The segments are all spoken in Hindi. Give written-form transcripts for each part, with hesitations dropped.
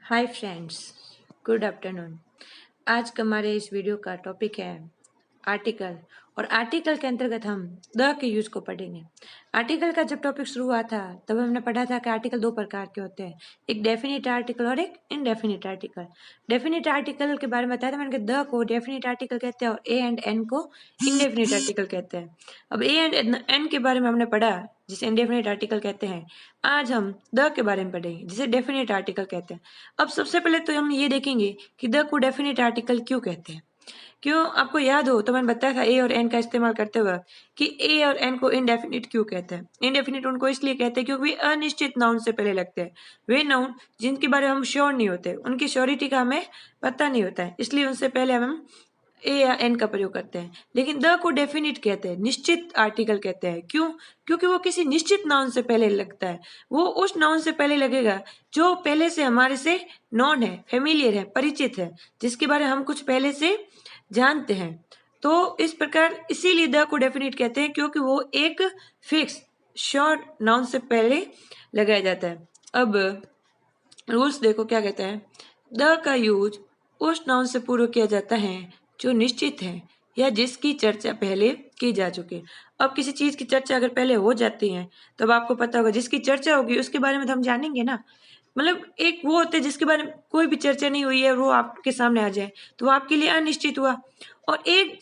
Hi friends, good afternoon. आज का हमारे इस वीडियो का टॉपिक है आर्टिकल। और आर्टिकल के अंतर्गत हम द के यूज को पढ़ेंगे। आर्टिकल का जब टॉपिक शुरू हुआ था तब हमने पढ़ा था कि आर्टिकल दो प्रकार के होते हैं, एक डेफिनिट आर्टिकल और एक इनडेफिनिट आर्टिकल। डेफिनिट आर्टिकल के बारे में बताया था मैंने कि द को डेफिनिट आर्टिकल कहते हैं और ए एंड एन को इनडेफिनिट आर्टिकल कहते हैं। अब ए एंड एन के बारे में हमने पढ़ा जिसे इनडेफिनिट आर्टिकल कहते हैं। आज हम द के बारे में पढ़ेंगे जिसे डेफिनिट आर्टिकल कहते हैं। अब सबसे पहले तो हम ये देखेंगे कि द को डेफिनिट आर्टिकल क्यों कहते हैं। क्यों, आपको याद हो तो मैंने बताया था ए और एन का इस्तेमाल करते हुए कि ए और एन को इनडेफिनिट क्यों कहते हैं। इनडेफिनिट उनको इसलिए कहते हैं क्योंकि वे अनिश्चित नाउन से पहले लगते हैं। वे नाउन जिनके बारे में हम श्योर नहीं होते, उनकी श्योरिटी का हमें पता नहीं होता है, इसलिए उनसे पहले हम ए या एन का प्रयोग करते हैं। लेकिन द को डेफिनिट कहते हैं, निश्चित आर्टिकल कहते हैं। क्यों? क्योंकि वो किसी निश्चित नाउन से पहले लगता है। वो उस नाउन से पहले लगेगा जो पहले से हमारे से नॉन है, फेमिलियर है, परिचित है, जिसके बारे में हम कुछ पहले से जानते हैं। तो इस प्रकार इसीलिए द को डेफिनिट कहते हैं क्योंकि वो एक फिक्स श्योर नाउन से पहले लगाया जाता है। अब रूल्स देखो क्या कहता है। द का यूज उस नाउन से पूर्व किया जाता है जो निश्चित है या जिसकी चर्चा पहले की जा चुकी है। अब किसी चीज की चर्चा अगर पहले हो जाती है तो अब आपको पता होगा जिसकी चर्चा होगी उसके बारे में तो हम जानेंगे ना। मतलब एक वो होते हैं जिसके बारे में कोई भी चर्चा नहीं हुई है, वो आपके सामने आ जाए तो वो आपके लिए अनिश्चित हुआ। और एक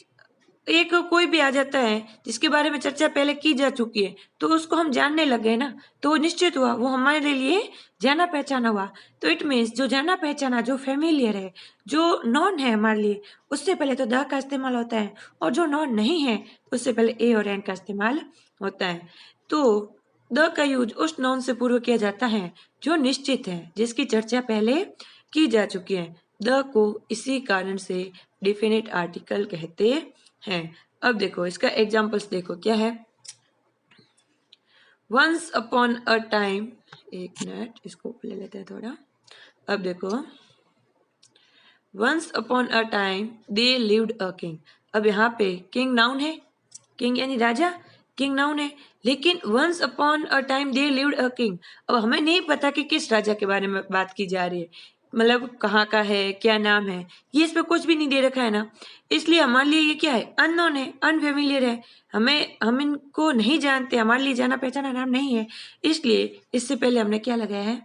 एक कोई भी आ जाता है जिसके बारे में चर्चा पहले की जा चुकी है तो उसको हम जानने लग गए ना, तो वो निश्चित हुआ, वो हमारे लिए जाना पहचाना हुआ। तो इट मीन्स जो जाना पहचाना, जो फेमिलियर है, जो नॉन है हमारे लिए, उससे पहले तो द का इस्तेमाल होता है। और जो नॉन नहीं है उससे पहले ए और एन का इस्तेमाल होता है। तो द का यूज उस नॉन से पूर्व किया जाता है जो निश्चित है, जिसकी चर्चा पहले की जा चुकी है। द को इसी कारण से डिफिनिट आर्टिकल कहते हैं। अब देखो इसका एग्जाम्पल्स देखो क्या है। वंस अपॉन अ टाइम, एक मिनट इसको ले लेते हैं थोड़ा। अब देखो, once upon a time they lived a king. अब यहाँ पे किंग नाउन है, किंग यानी राजा, किंग नाउन है। लेकिन once upon a time they lived a king, अब हमें नहीं पता कि किस राजा के बारे में बात की जा रही है, मतलब कहाँ का है, क्या नाम है, ये इस पे कुछ भी नहीं दे रखा है ना। इसलिए हमारे लिए ये क्या है, अननोन है, अनफेमिलियर है। हम इनको नहीं जानते, हमारे लिए जाना पहचाना नाम नहीं है। इसलिए इससे पहले हमने क्या लगाया है,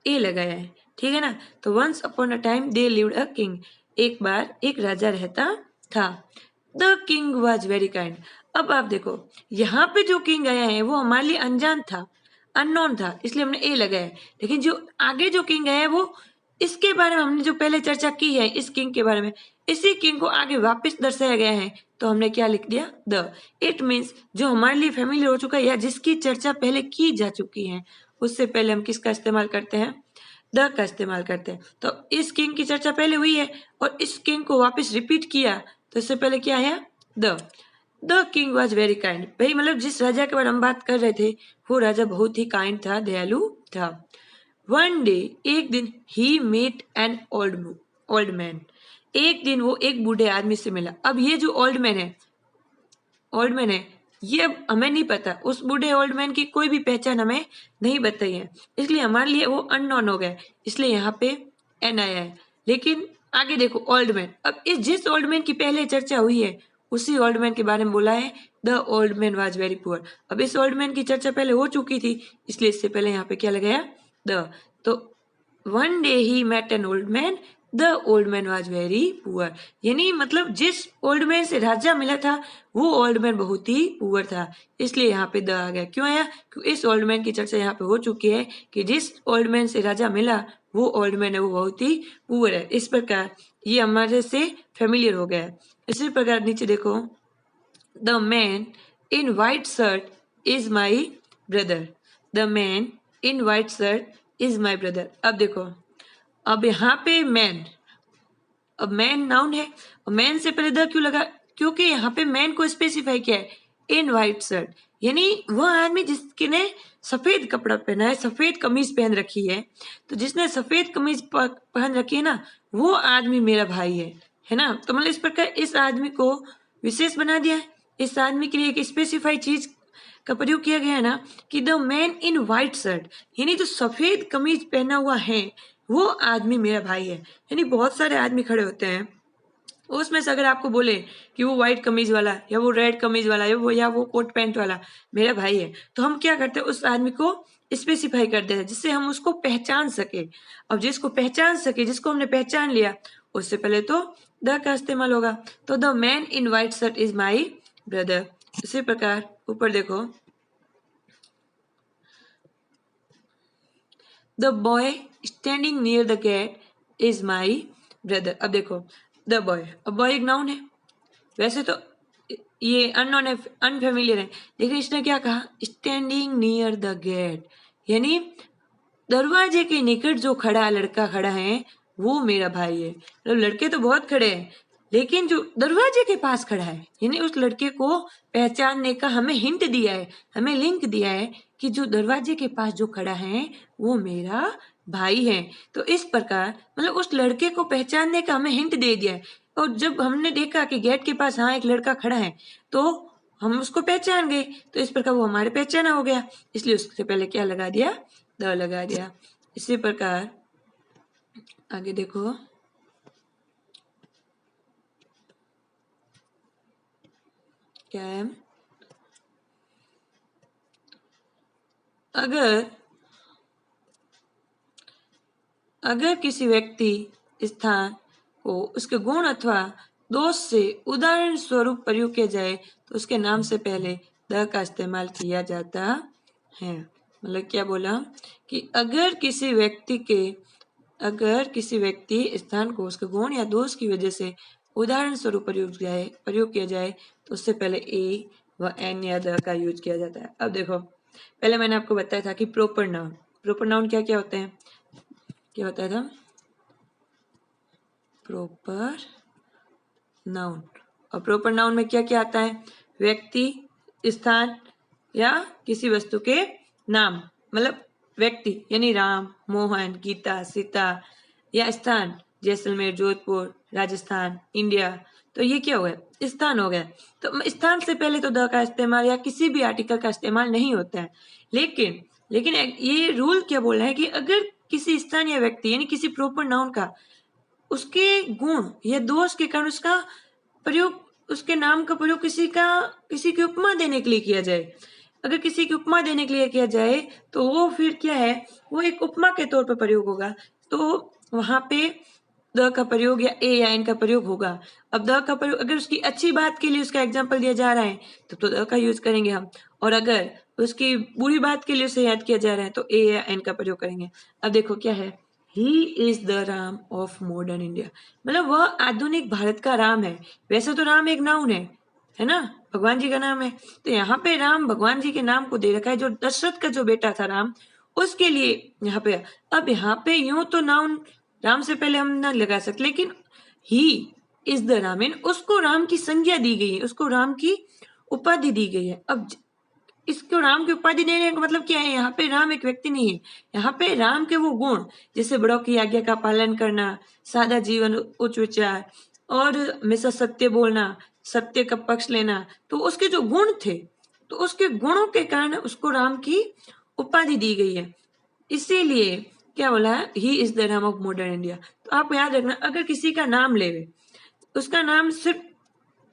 ए लगाया है, ठीक है ना। तो once upon a time they lived a king, एक बार एक राजा रहता था। The king was very kind. अब आप देखो यहाँ पे जो किंग आया है वो हमारे लिए अनजान था, अननोन था, इसलिए हमने ए लगाया है। लेकिन जो आगे जो किंग आया है वो, इसके बारे में हमने जो पहले चर्चा की है इस किंग के बारे में, इसी किंग को आगे वापस दर्शाया गया है तो हमने क्या लिख दिया, द। इट मीन्स जो हमारे लिए फेमिलियर हो चुका है या जिसकी चर्चा पहले की जा चुकी है, उससे पहले हम किसका इस्तेमाल करते हैं, द का इस्तेमाल करते हैं। तो इस किंग की चर्चा पहले हुई है और इस किंग को वापस रिपीट किया तो इससे पहले क्या आया, the king was very kind. भाई मतलब जिस राजा के बारे में हम बात कर रहे थे वो राजा बहुत ही काइंड था, दयालु था। वन डे, एक दिन, he met an old man. एक दिन वो एक बूढ़े आदमी से मिला। अब ये जो ओल्ड मैन है, ये अब हमें नहीं पता, उस बूढ़े ओल्ड मैन की कोई भी पहचान हमें नहीं बताई है, इसलिए हमारे लिए वो अननोन हो गया, इसलिए यहाँ पे एन आया है। लेकिन आगे देखो ओल्ड मैन, अब इस जिस ओल्ड मैन की पहले चर्चा हुई है उसी ओल्ड मैन के बारे में बोला है, the old man was very poor. अब इस ओल्ड मैन की चर्चा पहले हो चुकी थी इसलिए इससे पहले यहाँ पे क्या लगाया, द। तो one day he met an old man, the old man was very poor. यानी मतलब जिस ओल्ड मैन से राजा मिला था वो ओल्ड मैन बहुत ही पुअर था, इसलिए यहाँ पे द आ गया। क्यों आया, क्योंकि इस ओल्ड मैन की चर्चा यहाँ पे हो चुकी है कि जिस ओल्ड मैन से राजा मिला वो ओल्ड मैन है, वो बहुत ही पुअर है। इस प्रकार ये हमारे से फेमिलियर हो गया है। इसी प्रकार नीचे देखो, the man in white shirt is my brother. The man in white shirt is my brother. अब देखो, अब यहाँ पे मैन, अब मैन नाउन है और मैन से पहले द क्यों लगा, क्योंकि यहाँ पे मैन को स्पेसिफाई किया है इन वाइट शर्ट, यानी वह आदमी जिसके ने सफेद कपड़ा पहना है, सफेद कमीज पहन रखी है। तो जिसने सफेद कमीज पहन रखी है ना, वो आदमी मेरा भाई है ना। तो मतलब इस प्रकार इस आदमी को विशेष बना दिया है, इस आदमी के लिए एक स्पेसिफाई चीज का प्रयोग किया गया है ना कि the man in white shirt, यानी जो सफेद कमीज पहना हुआ है वो आदमी मेरा भाई है। यानी बहुत सारे आदमी खड़े होते हैं, उसमें से अगर आपको बोले कि वो व्हाइट कमीज वाला या वो रेड कमीज वाला या वो कोट पैंट वाला मेरा भाई है, तो हम क्या करते हैं, उस आदमी को स्पेसिफाई कर देते हैं जिससे हम उसको पहचान सके। अब जिसको पहचान सके, जिसको हमने पहचान लिया, उससे पहले तो द का इस्तेमाल होगा। तो the man in white shirt is my brother. इसी प्रकार ऊपर देखो, the boy standing near the gate is my brother. अब देखो द बॉय, अब बॉय एक नाउन है, वैसे तो ये अननोन है, अनफेमिलियर है, लेकिन इसने क्या कहा, स्टैंडिंग नियर द गेट, यानी दरवाजे के निकट जो खड़ा लड़का खड़ा है वो मेरा भाई है। मतलब लड़के तो बहुत खड़े हैं, लेकिन जो दरवाजे के पास खड़ा है, यानी उस लड़के को पहचानने का हमें हिंट दिया है, हमें लिंक दिया है कि जो दरवाजे के पास जो खड़ा है वो मेरा भाई है। तो इस प्रकार मतलब उस लड़के को पहचानने का हमें हिंट दे दिया है। और जब हमने देखा कि गेट के पास हाँ एक लड़का खड़ा है, तो हम उसको पहचान गए, तो इस प्रकार वो हमारे पहचाना हो गया, इसलिए उससे पहले क्या लगा दिया, द लगा दिया। इसी प्रकार आगे देखो, क्या है, अगर अगर किसी व्यक्ति स्थान को उसके गुण अथवा दोष से उदाहरण स्वरूप प्रयोग किया जाए तो उसके नाम से पहले द का इस्तेमाल किया जाता है। मतलब क्या बोला कि अगर किसी व्यक्ति स्थान को उसके गुण या दोष की वजह से उदाहरण स्वरूप प्रयोग किया जाए तो उससे पहले ए व एन या द का यूज किया जाता है। अब देखो, पहले मैंने आपको बताया था कि प्रॉपर नाउन क्या क्या होते हैं, क्या बताया था, प्रॉपर नाउन। और प्रॉपर नाउन में क्या क्या आता है, व्यक्ति, स्थान या किसी वस्तु के नाम, मतलब व्यक्ति यानी राम, मोहन, गीता, सीता, या स्थान जैसलमेर, जोधपुर, राजस्थान, इंडिया। तो ये क्या हो गया, स्थान हो गया। तो स्थान से पहले तो द का इस्तेमाल या किसी भी आर्टिकल का इस्तेमाल नहीं होता है, लेकिन लेकिन ये रूल क्या बोल रहा है कि अगर किसी स्थान या व्यक्ति यानी किसी प्रॉपर नाउन का उसके गुण या दोष के कारण उसका प्रयोग, उसके नाम का प्रयोग किसी की उपमा देने के लिए किया जाए, अगर किसी की उपमा देने के लिए किया जाए तो वो फिर क्या है, वो एक उपमा के तौर पर प्रयोग होगा, तो वहां पे द का प्रयोग या ए या एन का प्रयोग होगा। अब द का प्रयोग अगर उसकी अच्छी बात के लिए उसका एग्जाम्पल दिया जा रहा है तो द का यूज करेंगे हम, और अगर उसकी बुरी बात के लिए उसे याद किया जा रहा है तो ए या एन का प्रयोग करेंगे। अब देखो क्या है, he is the Ram of modern India, मतलब वह आधुनिक भारत का राम है। वैसे तो राम एक नाउन है ना, भगवान जी का नाम है, तो यहाँ पे राम भगवान जी के नाम को दे रखा है, जो दशरथ का जो बेटा था राम, उसके लिए यहाँ पे। अब यहाँ पे यूं तो नाउन राम से पहले हम ना लगा सकते, लेकिन ही इज द राम, उसको राम की संज्ञा दी गई है, उसको राम की उपाधि दी गई है। अब इसको राम की उपाधि देने का मतलब क्या है, यहाँ पे राम एक व्यक्ति नहीं है, यहाँ पे राम के वो गुण, जैसे बड़ों की आज्ञा का पालन करना, सादा जीवन, उच्च विचार, और हमेशा सत्य बोलना, सत्य का पक्ष लेना, तो उसके जो गुण थे, तो उसके गुणों के कारण उसको राम की उपाधि दी गई है। इसीलिए क्या बोला है, he is the Ram of modern India. तो आप याद रखना, अगर किसी का नाम ले, उसका नाम सिर्फ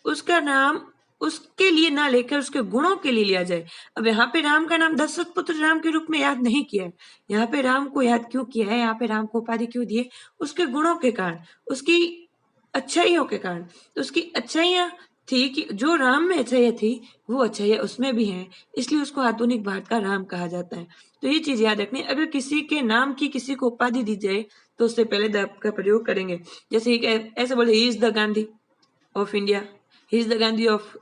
उसका नाम उसके लिए ना लेकर उसके गुणों के लिए लिया जाए। अब यहाँ पे राम का नाम दशरथ पुत्र राम के रूप में याद नहीं किया है, यहाँ पे राम को याद क्यों किया है, यहाँ पे राम को उपाधि क्यों दिए, उसके गुणों के कारण, उसकी अच्छाइयों के कारण। तो उसकी अच्छाइयाँ थी कि जो राम में अच्छाइयाँ थी वो अच्छाइयाँ उसमें भी हैं, इसलिए उसको आधुनिक भारत का राम कहा जाता है। तो ये चीज याद रखनी, अगर किसी के नाम की किसी को उपाधि दी जाए तो उससे पहले द का प्रयोग करेंगे। जैसे ऐसे बोले, he is the Gandhi of India, he is the Gandhi of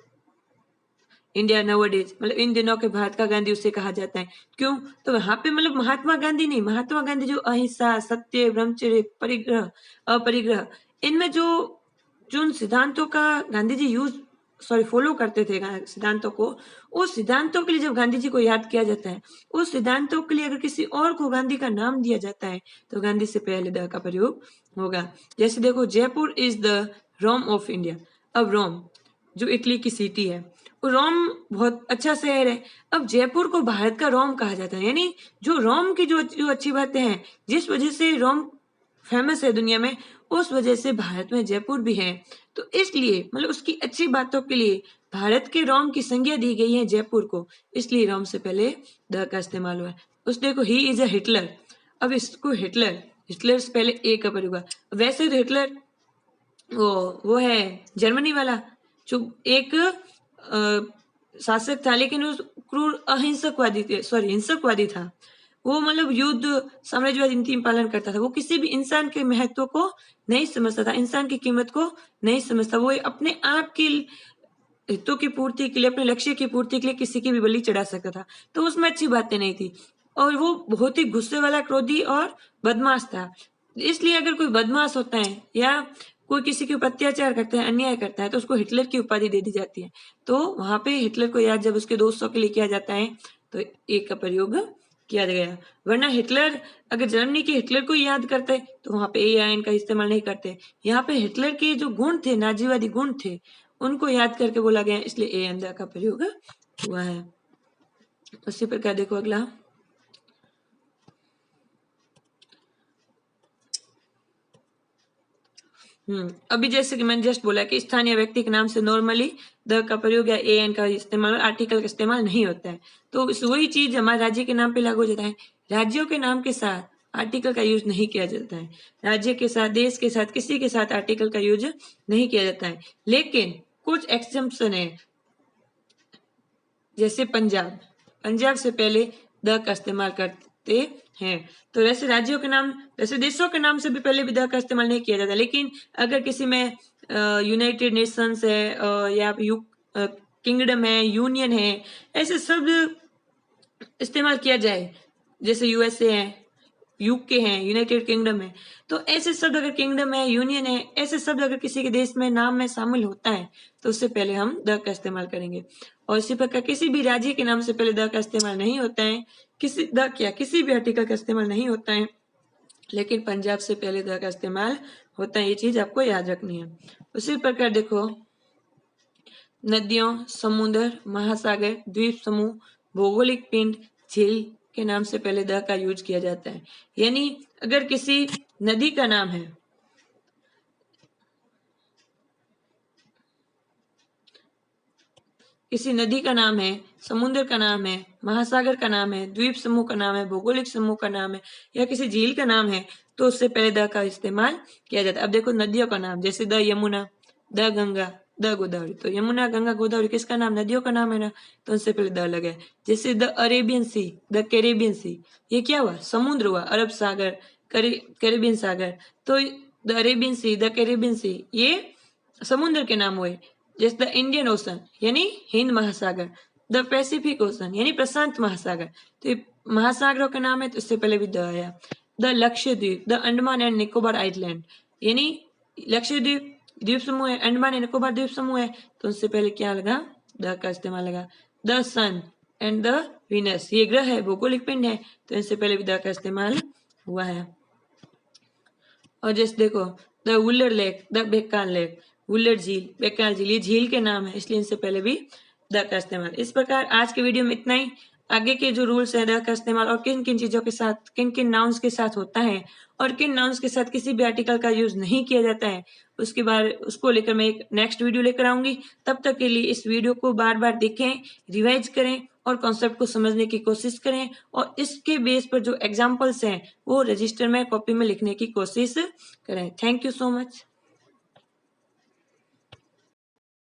India now days, मतलब इन दिनों के भारत का गांधी उसे कहा जाता है। क्यों, तो यहाँ पे मतलब महात्मा गांधी नहीं, महात्मा गांधी जो अहिंसा, सत्य, ब्रह्मचर्य, परिग्रह, अपरिग्रह, इनमें जो जिन सिद्धांतों का गांधी जी फॉलो करते थे सिद्धांतों को, उस सिद्धांतों के लिए जब गांधी जी को याद किया जाता है, उस सिद्धांतों के लिए अगर किसी और को गांधी का नाम दिया जाता है तो गांधी से पहले द का प्रयोग होगा। जैसे देखो, Jaipur is the Rome of India. अब रोम जो इटली की सिटी है, रोम बहुत अच्छा शहर है। अब जयपुर को भारत का रोम कहा जाता है, यानी जो रोम की जो अच्छी बातें हैं, जिस वजह से रोम फेमस है दुनिया में, उस वजह से भारत में जयपुर भी है। तो इसलिए मतलब उसकी अच्छी बातों के लिए भारत के रोम की संज्ञा दी गई है जयपुर को, इसलिए रोम से पहले द का इस्तेमाल हुआ है। उस देखो ही इज अ हिटलर, अब इसको हिटलर, हिटलर से पहले ए का प्रयोग हुआ। वैसे तो हिटलर वो है जर्मनी वाला, जो एक शासक था, लेकिन वो क्रूर अहिंसकवादी थे, सॉरी हिंसकवादी था। वो मतलब युद्ध साम्राज्यवादी नीति पालन करता था। वो किसी भी इंसान के महत्व को नहीं समझता था, इंसान की कीमत को नहीं समझता। वो अपने आप की हितों की पूर्ति के लिए, अपने लक्ष्य की पूर्ति के लिए किसी की भी बलि चढ़ा सकता था। तो उसमें अच्छी बातें नहीं थी, और वो बहुत ही गुस्से वाला, क्रोधी और बदमाश था। इसलिए अगर कोई बदमाश होता है या कोई किसी के ऊपर अत्याचार करता है, अन्याय करता है, तो उसको हिटलर की उपाधि दे दी जाती है। तो वहां पे हिटलर को याद जब उसके दोस्तों के लिए किया जाता है तो एक का प्रयोग किया गया। वरना हिटलर, अगर जर्मनी के हिटलर को याद करते तो वहां पे ए या एन का इस्तेमाल नहीं करते। यहाँ पे हिटलर के जो गुण थे, नाजीवादी गुण थे, उनको याद करके बोला गया, इसलिए ए एन द का प्रयोग हुआ है। उसी प्रकार देखो अगला, अभी जैसे कि मैंने जस्ट बोला कि स्थानीय व्यक्ति के नाम से नॉर्मली द का प्रयोग या ए एन का इस्तेमाल, आर्टिकल का इस्तेमाल नहीं होता है। तो वही चीज हमारे राज्य के नाम पे लागू हो जाता है। राज्यों के नाम के साथ आर्टिकल का यूज नहीं किया जाता है। राज्य के साथ, देश के साथ, किसी के साथ आर्टिकल का यूज नहीं किया जाता है। लेकिन कुछ एक्सेप्शन है, जैसे पंजाब, पंजाब से पहले द का इस्तेमाल करते हैं। तो वैसे राज्यों के नाम, वैसे देशों के नाम से भी पहले भी द का इस्तेमाल नहीं किया जाता। लेकिन अगर किसी में यूनाइटेड नेशंस है या किंगडम है, यूनियन है, ऐसे शब्द इस्तेमाल किया जाए, जैसे यूएसए है, यूके है, यूनाइटेड किंगडम है, तो ऐसे शब्द अगर किंगडम है, यूनियन है, ऐसे शब्द अगर किसी के देश में नाम में शामिल होता है तो उससे पहले हम द का इस्तेमाल करेंगे। और इसी प्रकार किसी भी राज्य के नाम से पहले द का इस्तेमाल नहीं होता है, किसी द क्या किसी भी आर्टिकल का इस्तेमाल नहीं होता है, लेकिन पंजाब से पहले द का इस्तेमाल होता है। ये चीज आपको याद रखनी है। उसी प्रकार देखो, नदियों, समुद्र, महासागर, द्वीप समूह, भौगोलिक पिंड, झील के नाम से पहले द का यूज किया जाता है। यानी अगर किसी नदी का नाम है, किसी नदी का नाम है, समुद्र का नाम है, महासागर का नाम है, द्वीप समूह का नाम है, भौगोलिक समूह का नाम है, या किसी झील का नाम है, तो उससे पहले द का इस्तेमाल किया जाता है। अब देखो नदियों का नाम, जैसे the Yamuna, the Ganga, the Godavari. तो यमुना, गंगा, गोदावरी किसका नाम? नदियों का नाम है ना, तो उनसे पहले द लगा है। जैसे the Arabian sea, the Caribbean sea, ये क्या हुआ? समुद्र हुआ, अरब सागर, कैरेबियन सागर। तो the Arabian sea, the Caribbean sea, ये समुद्र के नाम हुए। जैसे द इंडियन ओशन यानी हिंद महासागर, द पैसिफिक ओशन यानी प्रशांत महासागर। तो ये महासागरों का नाम है, तो इससे पहले भी द आया। The Lakshadweep, the Andaman and Nicobar island, यानी लक्षद्वीप द्वीप समूह है, अंडमान एंड निकोबार द्वीप समूह है, तो उससे पहले क्या लगा? द का इस्तेमाल लगा। The sun and the Venus, ये ग्रह है, भौगोलिक पिंड है, तो इनसे पहले भी द का इस्तेमाल हुआ है। और जैसे देखो, the Wular lake, the Baikal lake, Wular झील, बेकार झील, ये झील के नाम है, इसलिए इनसे पहले भी द का इस्तेमाल। इस प्रकार आज के वीडियो में इतना ही। आगे के जो रूल्स है द का इस्तेमाल और किन किन चीजों के साथ, किन किन नाउन्स के साथ होता है और किन नाउन्स के साथ किसी भी आर्टिकल का यूज नहीं किया जाता है, उसके बारे उसको लेकर मैं एक नेक्स्ट वीडियो लेकर आऊंगी। तब तक के लिए इस वीडियो को बार बार देखें, रिवाइज करें और कॉन्सेप्ट को समझने की कोशिश करें, और इसके बेस पर जो एग्जाम्पल्स हैं वो रजिस्टर में, कॉपी में लिखने की कोशिश करें। Thank you so much.